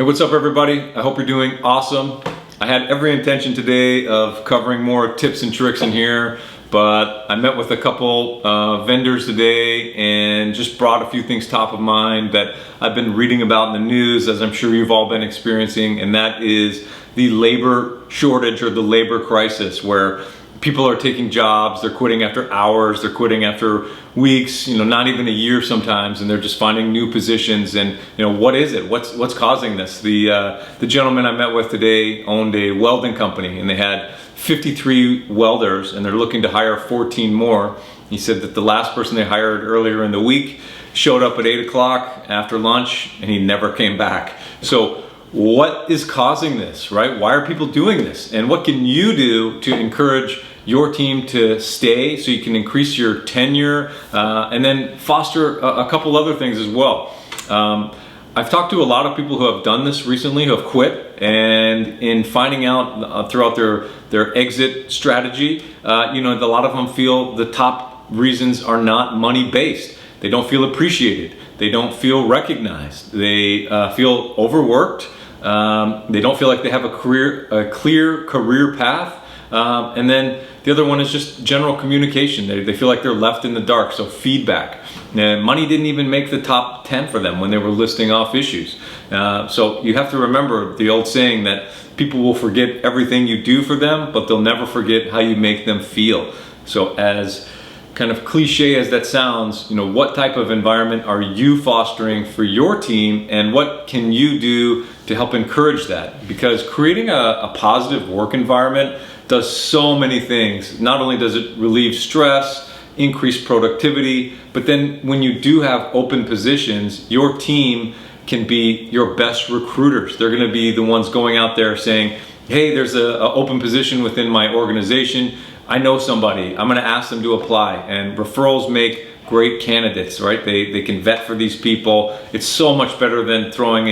Hey, what's up everybody? I hope you're doing awesome. I had every intention today of covering more tips and tricks in here, but I met with a couple vendors today and just brought a few things top of mind that I've been reading about in the news, as I'm sure you've all been experiencing, and that is the labor shortage or the labor crisis, where people are taking jobs, they're quitting after hours, they're quitting after weeks, not even a year sometimes, and they're just finding new positions. And what is it? What's causing this? The gentleman I met with today owned a welding company, and they had 53 welders, and they're looking to hire 14 more. He said that the last person they hired earlier in the week showed up at 8 o'clock after lunch, and he never came back. So what is causing this, right? Why are people doing this? And what can you do to encourage your team to stay so you can increase your tenure and then foster a couple other things as well? I've talked to a lot of people who have done this recently, who have quit, and in finding out throughout their exit strategy, a lot of them feel the top reasons are not money based. They don't feel appreciated. They don't feel recognized. They feel overworked. They don't feel like they have a clear career path. And then the other one is just general communication. They feel like they're left in the dark, so feedback. And money didn't even make the top 10 for them when they were listing off issues. So you have to remember the old saying that people will forget everything you do for them, but they'll never forget how you make them feel. So as kind of cliche as that sounds, what type of environment are you fostering for your team, and what can you do to help encourage that? Because creating a positive work environment does so many things. Not only does it relieve stress, increase productivity, but then when you do have open positions, your team can be your best recruiters. They're gonna be the ones going out there saying, hey, there's an open position within my organization. I know somebody, I'm gonna ask them to apply. And referrals make great candidates, right? They can vet for these people. It's so much better than throwing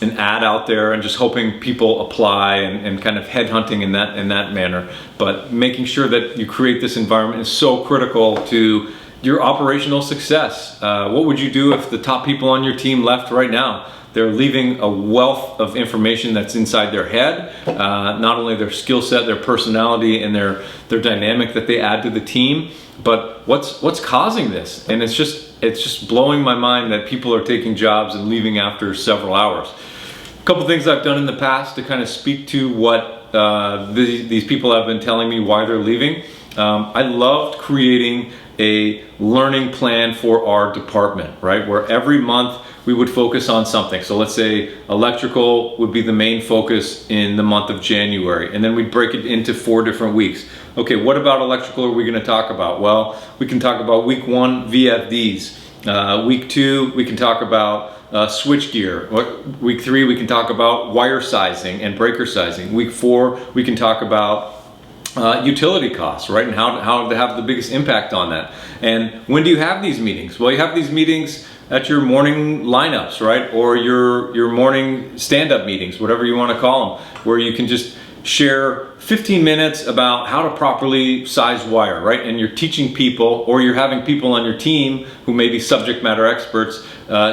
an ad out there and just hoping people apply and kind of headhunting in that manner. But making sure that you create this environment is so critical to your operational success. What would you do if the top people on your team left right now? They're leaving a wealth of information that's inside their head, not only their skill set, their personality, and their dynamic that they add to the team, but what's causing this? And it's just blowing my mind that people are taking jobs and leaving after several hours. A couple things I've done in the past to kind of speak to what these people have been telling me why they're leaving. I loved creating a learning plan for our department, right? Where every month we would focus on something. So let's say electrical would be the main focus in the month of January, and then we'd break it into 4 different weeks. Okay, what about electrical are we gonna talk about? Well, we can talk about week 1, VFDs. Week 2, we can talk about switch gear. Week 3, we can talk about wire sizing and breaker sizing. Week 4, we can talk about utility costs, right? And how to have the biggest impact on that. And when do you have these meetings? Well, you have these meetings at your morning lineups, right? Or your morning stand-up meetings, whatever you want to call them, where you can just share 15 minutes about how to properly size wire, right? And you're teaching people, or you're having people on your team who may be subject matter experts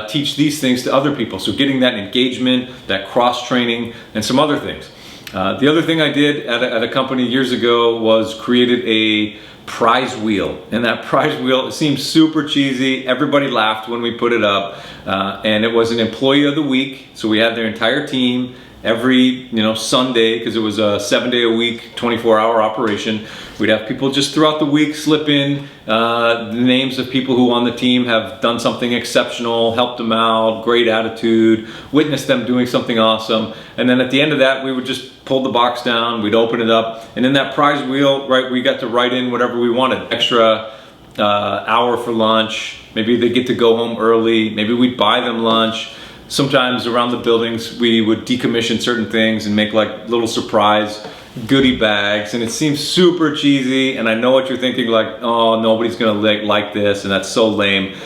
teach these things to other people. So getting that engagement, that cross-training, and some other things. The other thing I did at a company years ago was created a prize wheel. And that prize wheel, it seems super cheesy. Everybody laughed when we put it up. And it was an employee of the week. So we had their entire team every Sunday, because it was a 7-day-a-week 24-hour operation. We'd have people just throughout the week slip in the names of people who on the team have done something exceptional, helped them out, great attitude, witnessed them doing something awesome. And then at the end of that, we would just pull the box down, we'd open it up, and in that prize wheel, right, we got to write in whatever we wanted. Extra hour for lunch, maybe they get to go home early, maybe we'd buy them lunch. Sometimes around the buildings, we would decommission certain things and make like little surprise goodie bags. And it seems super cheesy, and I know what you're thinking, like, oh, nobody's gonna like this, and that's so lame.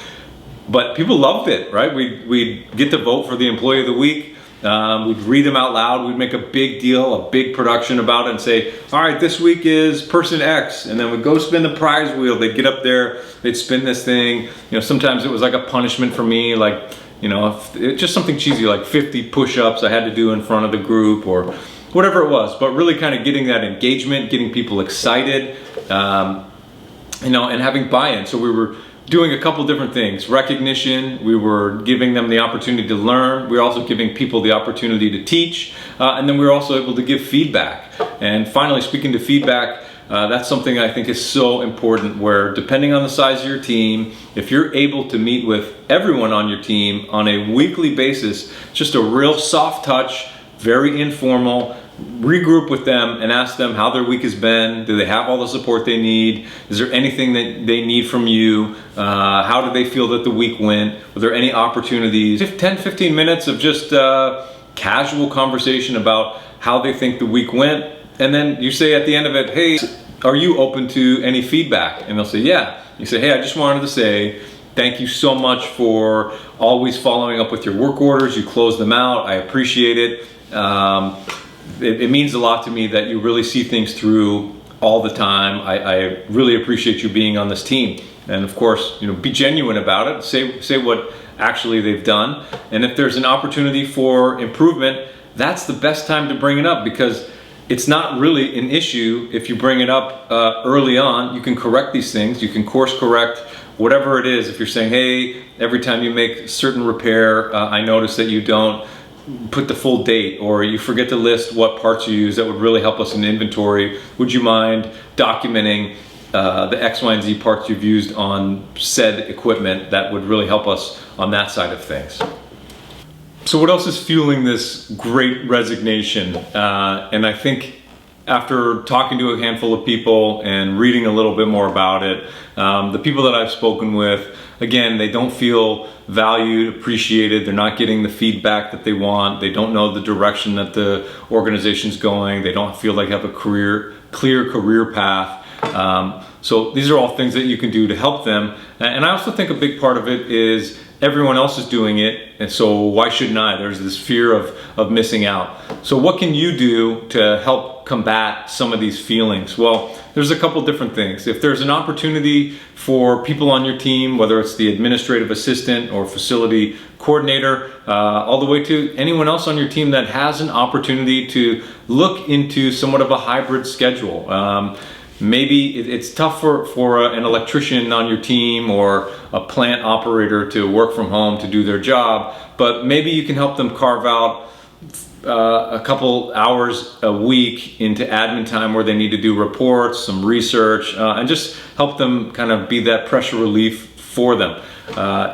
But people loved it, right? We'd get to vote for the employee of the week. We'd read them out loud. We'd make a big deal, a big production about it, and say, all right, this week is person X. And then we'd go spin the prize wheel. They'd get up there, they'd spin this thing. Sometimes it was like a punishment for me, like, just something cheesy like 50 push-ups I had to do in front of the group or whatever it was, but really kind of getting that engagement, getting people excited, and having buy-in. So we were doing a couple different things. Recognition, we were giving them the opportunity to learn. We were also giving people the opportunity to teach. And then we were also able to give feedback. And finally, speaking to feedback, that's something I think is so important, where depending on the size of your team, if you're able to meet with everyone on your team on a weekly basis, just a real soft touch, very informal, regroup with them and ask them how their week has been. Do they have all the support they need? Is there anything that they need from you? How do they feel that the week went? Were there any opportunities? 10-15 minutes of just casual conversation about how they think the week went. And then you say at the end of it, hey, are you open to any feedback? And they'll say, yeah. You say, hey, I just wanted to say thank you so much for always following up with your work orders. You close them out. I appreciate it. It means a lot to me that you really see things through all the time. I really appreciate you being on this team. And of course, be genuine about it. Say what actually they've done. And if there's an opportunity for improvement, that's the best time to bring it up, because it's not really an issue if you bring it up early on. You can correct these things. You can course correct whatever it is. If you're saying, hey, every time you make a certain repair, I notice that you don't put the full date, or you forget to list what parts you use that would really help us in inventory. Would you mind documenting the X, Y, and Z parts you've used on said equipment? That would really help us on that side of things. So what else is fueling this great resignation? And I think after talking to a handful of people and reading a little bit more about it, the people that I've spoken with, again, they don't feel valued, appreciated. They're not getting the feedback that they want. They don't know the direction that the organization's going. They don't feel like they have a clear career path. So these are all things that you can do to help them. And I also think a big part of it is everyone else is doing it, and so why shouldn't I? There's this fear of missing out. So what can you do to help combat some of these feelings? Well, there's a couple different things. If there's an opportunity for people on your team, whether it's the administrative assistant or facility coordinator, all the way to anyone else on your team that has an opportunity to look into somewhat of a hybrid schedule. Maybe it's tough for an electrician on your team or a plant operator to work from home to do their job, but maybe you can help them carve out a couple hours a week into admin time where they need to do reports, some research, and just help them kind of be that pressure relief for them.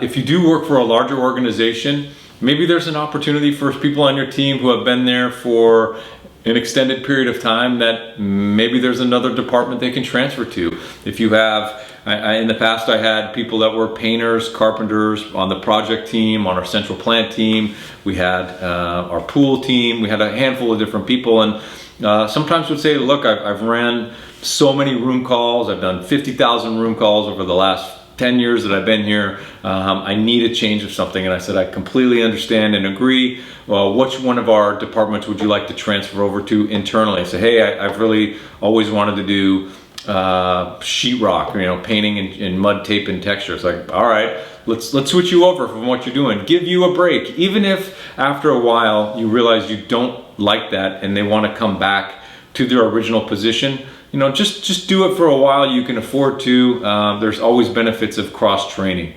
If you do work for a larger organization, maybe there's an opportunity for people on your team who have been there for an extended period of time that maybe there's another department they can transfer to. If you have, in the past I had people that were painters, carpenters on the project team, on our central plant team. We had our pool team. We had a handful of different people, and sometimes would say, look, I've ran so many room calls. I've done 50,000 room calls over the last 10 years that I've been here. I need a change of something. And I said, I completely understand and agree. Well, which one of our departments would you like to transfer over to internally? I said, hey, I've really always wanted to do sheetrock, painting in mud, tape, and texture. It's like, all right, let's switch you over from what you're doing. Give you a break. Even if after a while you realize you don't like that and they want to come back to their original position, just do it for a while. You can afford to. There's always benefits of cross-training.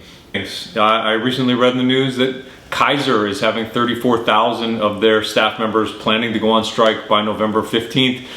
I recently read in the news that Kaiser is having 34,000 of their staff members planning to go on strike by November 15th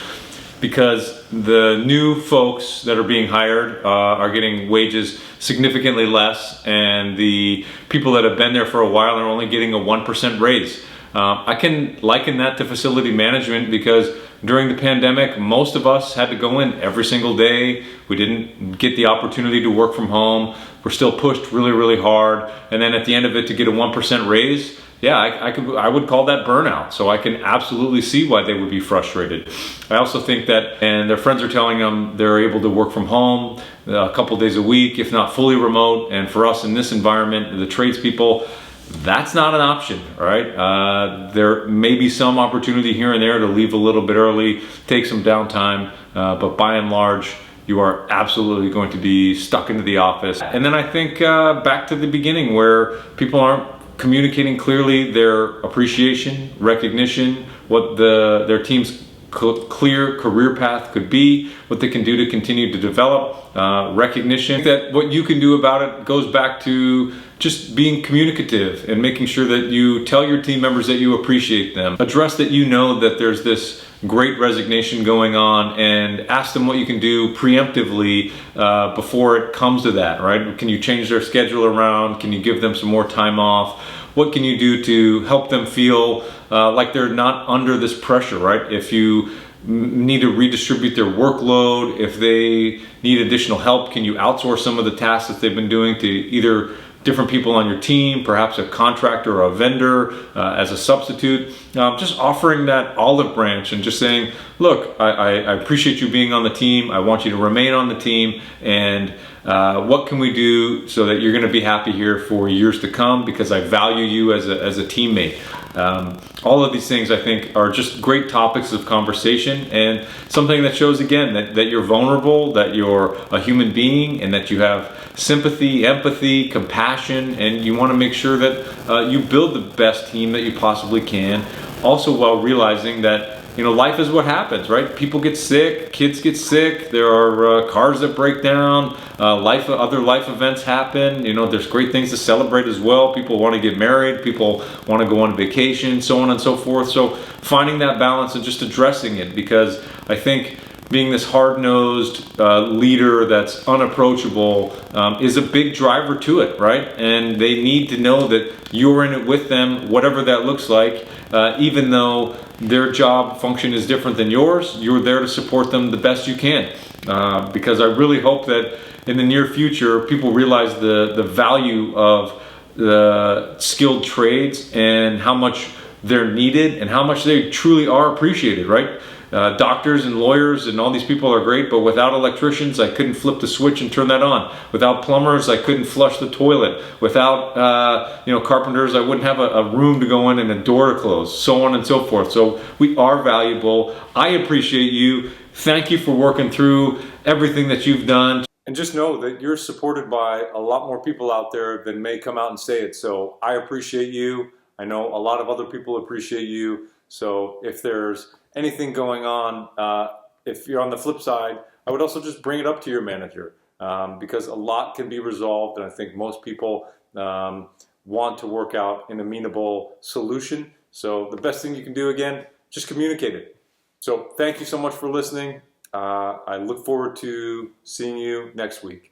because the new folks that are being hired are getting wages significantly less, and the people that have been there for a while are only getting a 1% raise. I can liken that to facility management because during the pandemic, most of us had to go in every single day. We didn't get the opportunity to work from home. We're still pushed really, really hard. And then at the end of it, to get a 1% raise, yeah, I would call that burnout. So I can absolutely see why they would be frustrated. I also think that, and their friends are telling them they're able to work from home a couple days a week, if not fully remote. And for us in this environment, the tradespeople, that's not an option, all right? There may be some opportunity here and there to leave a little bit early, take some downtime, but by and large, you are absolutely going to be stuck into the office. And then I think back to the beginning where people aren't communicating clearly their appreciation, recognition, what their team's clear career path could be, what they can do to continue to develop, recognition that what you can do about it goes back to just being communicative and making sure that you tell your team members that you appreciate them. Address that you know that there's this great resignation going on, and ask them what you can do preemptively before it comes to that, right? Can you change their schedule around? Can you give them some more time off? What can you do to help them feel like they're not under this pressure, right? If you need to redistribute their workload, if they need additional help, can you outsource some of the tasks that they've been doing to either different people on your team, perhaps a contractor or a vendor as a substitute? Just offering that olive branch and just saying, look, I appreciate you being on the team. I want you to remain on the team, and what can we do so that you're going to be happy here for years to come, because I value you as a teammate. All of these things, I think, are just great topics of conversation, and something that shows again that you're vulnerable, that you're a human being, and that you have sympathy, empathy, compassion, and you want to make sure that you build the best team that you possibly can, also while realizing that life is what happens, right? People get sick, kids get sick, there are cars that break down, other life events happen. There's great things to celebrate as well. People want to get married, people want to go on vacation, so on and so forth. So finding that balance and just addressing it, because I think being this hard-nosed leader that's unapproachable is a big driver to it, right? And they need to know that you're in it with them, whatever that looks like, even though their job function is different than yours. You're there to support them the best you can, because I really hope that in the near future people realize the value of the skilled trades and how much they're needed and how much they truly are appreciated, right? Doctors and lawyers and all these people are great, but without electricians, I couldn't flip the switch and turn that on. Without plumbers, I couldn't flush the toilet. Without carpenters, I wouldn't have a room to go in and a door to close, so on and so forth. So we are valuable. I appreciate you. Thank you for working through everything that you've done. And just know that you're supported by a lot more people out there than may come out and say it. So I appreciate you. I know a lot of other people appreciate you. So if there's anything going on, if you're on the flip side, I would also just bring it up to your manager, because a lot can be resolved, and I think most people want to work out an amenable solution. So the best thing you can do, again, just communicate it. So thank you so much for listening. I look forward to seeing you next week.